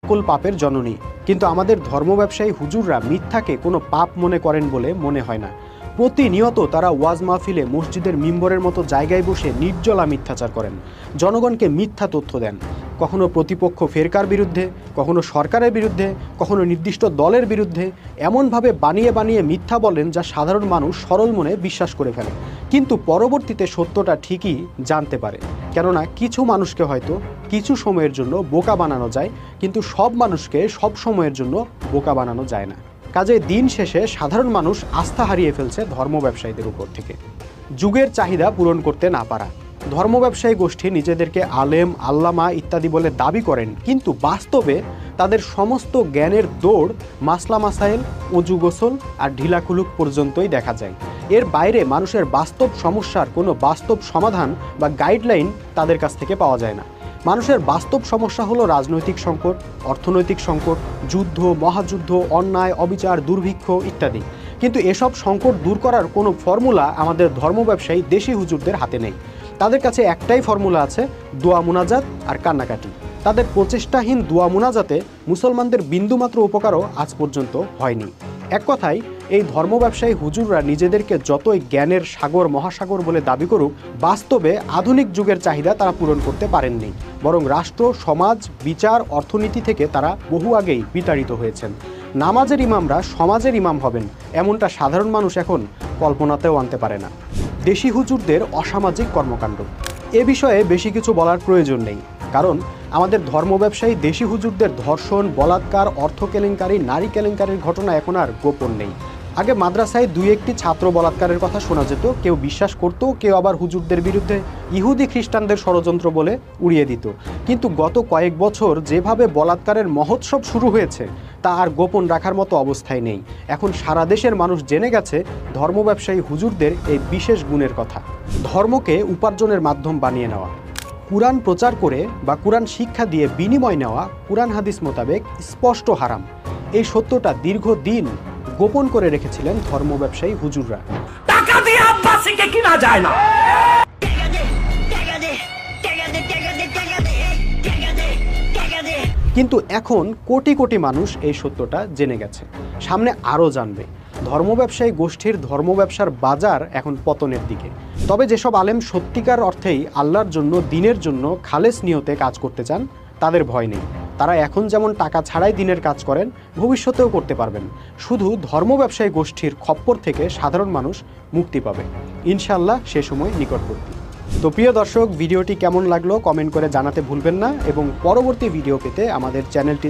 সকল পাপের জননী। কিন্তু আমাদের ধর্ম ব্যবসায়ী হুজুররা মিথ্যাকে কোনো পাপ মনে করেন বলে মনে হয় না। প্রতিনিয়ত তারা ওয়াজ মাহফিলে, মসজিদের মিম্বরের মতো জায়গায় বসে নির্জলা মিথ্যাচার করেন, জনগণকে মিথ্যা তথ্য দেন। কখনো প্রতিপক্ষ ফেরকার বিরুদ্ধে, কখনো সরকারের বিরুদ্ধে, কখনো নির্দিষ্ট দলের বিরুদ্ধে এমনভাবে বানিয়ে বানিয়ে মিথ্যা বলেন যা সাধারণ মানুষ সরল মনে বিশ্বাস করে ফেলে। কিন্তু পরবর্তীতে সত্যটা ঠিকই জানতে পারে, কেননা কিছু মানুষকে হয়তো কিছু সময়ের জন্য বোকা বানানো যায়, কিন্তু সব মানুষকে সব সময়ের জন্য বোকা বানানো যায় না। কাজে দিন শেষে সাধারণ মানুষ আস্থা হারিয়ে ফেলছে ধর্ম ব্যবসায়ীদের উপর থেকে। যুগের চাহিদা পূরণ করতে না পারা। ধর্ম ব্যবসায়ী গোষ্ঠী নিজেদেরকে আলেম, আল্লামা ইত্যাদি বলে দাবি করেন, কিন্তু বাস্তবে তাদের সমস্ত জ্ঞানের দৌড় মাসলা মাসাইল, অজু গোসল আর ঢিলাকুলুক পর্যন্তই দেখা যায়। এর বাইরে মানুষের বাস্তব সমস্যার কোনো বাস্তব সমাধান বা গাইডলাইন তাদের কাছ থেকে পাওয়া যায় না। মানুষের বাস্তব সমস্যা হলো রাজনৈতিক সংকট, অর্থনৈতিক সংকট, যুদ্ধ, মহাযুদ্ধ, অন্যায়, অবিচার, দুর্ভিক্ষ ইত্যাদি। কিন্তু এসব সংকট দূর করার কোনো ফর্মুলা আমাদের ধর্ম ব্যবসায়ী দেশি হুজুরদের হাতে নেই। তাদের কাছে একটাই ফর্মুলা আছে, দোয়া মুনাজাত আর কান্নাকাটি। তাদের প্রচেষ্টাহীন দোয়া মুনাজাতে মুসলমানদের বিন্দুমাত্র উপকারও আজ পর্যন্ত হয়নি। এক কথায়, এই ধর্ম ব্যবসায়ী হুজুররা নিজেদেরকে যতই জ্ঞানের সাগর, মহাসাগর বলে দাবি করুক, বাস্তবে আধুনিক যুগের চাহিদা তারা পূরণ করতে পারেননি। বরং রাষ্ট্র, সমাজ, বিচার, অর্থনীতি থেকে তারা বহু আগেই বিতাড়িত হয়েছেন। নামাজের ইমামরা সমাজের ইমাম হবেন, এমনটা সাধারণ মানুষ এখন কল্পনাতেও আনতে পারে না। দেশি হুজুরদের অসামাজিক কর্মকাণ্ড। এ বিষয়ে বেশি কিছু বলার প্রয়োজন নেই, কারণ আমাদের ধর্ম ব্যবসায়ী দেশি হুজুরদের ধর্ষণ, বলাৎকার, অর্থ কেলেঙ্কারি, নারী কেলেঙ্কারির ঘটনা এখন আর গোপন নেই। আগে মাদ্রাসায় দুই একটি ছাত্র বলাৎকারের কথা শোনা যেত, কেউ বিশ্বাস করত, কেউ আবার হুজুরদের বিরুদ্ধে ইহুদি খ্রিস্টানদের ষড়যন্ত্র বলে উড়িয়ে দিত। কিন্তু গত কয়েক বছর যেভাবে বলাৎকারের মহোৎসব শুরু হয়েছে তা আর গোপন রাখার মতো অবস্থায় নেই। এখন সারা দেশের মানুষ জেনে গেছে ধর্ম ব্যবসায়ী হুজুরদের এই বিশেষ গুণের কথা। ধর্মকে উপার্জনের মাধ্যম বানিয়ে নেওয়া, কুরআন প্রচার করে বা কুরআন শিক্ষা দিয়ে বিনিময় নেওয়া কুরআন হাদিস মোতাবেক স্পষ্ট হারাম। এই সত্যটা দীর্ঘদিন গোপন করে রেখেছিলেন ধর্ম ব্যবসায়ী হুজুররা। টাকা দিয়ে আব্বাসীকে কিনা যায় না। কিন্তু এখন কোটি কোটি মানুষ এই সত্যটা জেনে গেছে, সামনে আরও জানবে। ধর্ম ব্যবসায়ী গোষ্ঠীর ধর্ম ব্যবসার বাজার এখন পতনের দিকে। তবে যেসব আলেম সত্যিকার অর্থেই আল্লাহর জন্য, দিনের জন্য খালেস নিয়তে কাজ করতে চান, তাদের ভয় নেই। তারা এখন যেমন টাকা ছাড়াই দিনের কাজ করেন, ভবিষ্যতেও করতে পারবেন। শুধু ধর্ম ব্যবসায়ী গোষ্ঠীর খপ্পর থেকে সাধারণ মানুষ মুক্তি পাবে, ইনশাআল্লাহ সে সময় নিকটবর্তী। তো প্রিয় দর্শক, ভিডিওটি কেমন লাগলো কমেন্ট করে জানাতে ভুলবেন না, এবং পরবর্তী ভিডিও পেতে আমাদের চ্যানেলটি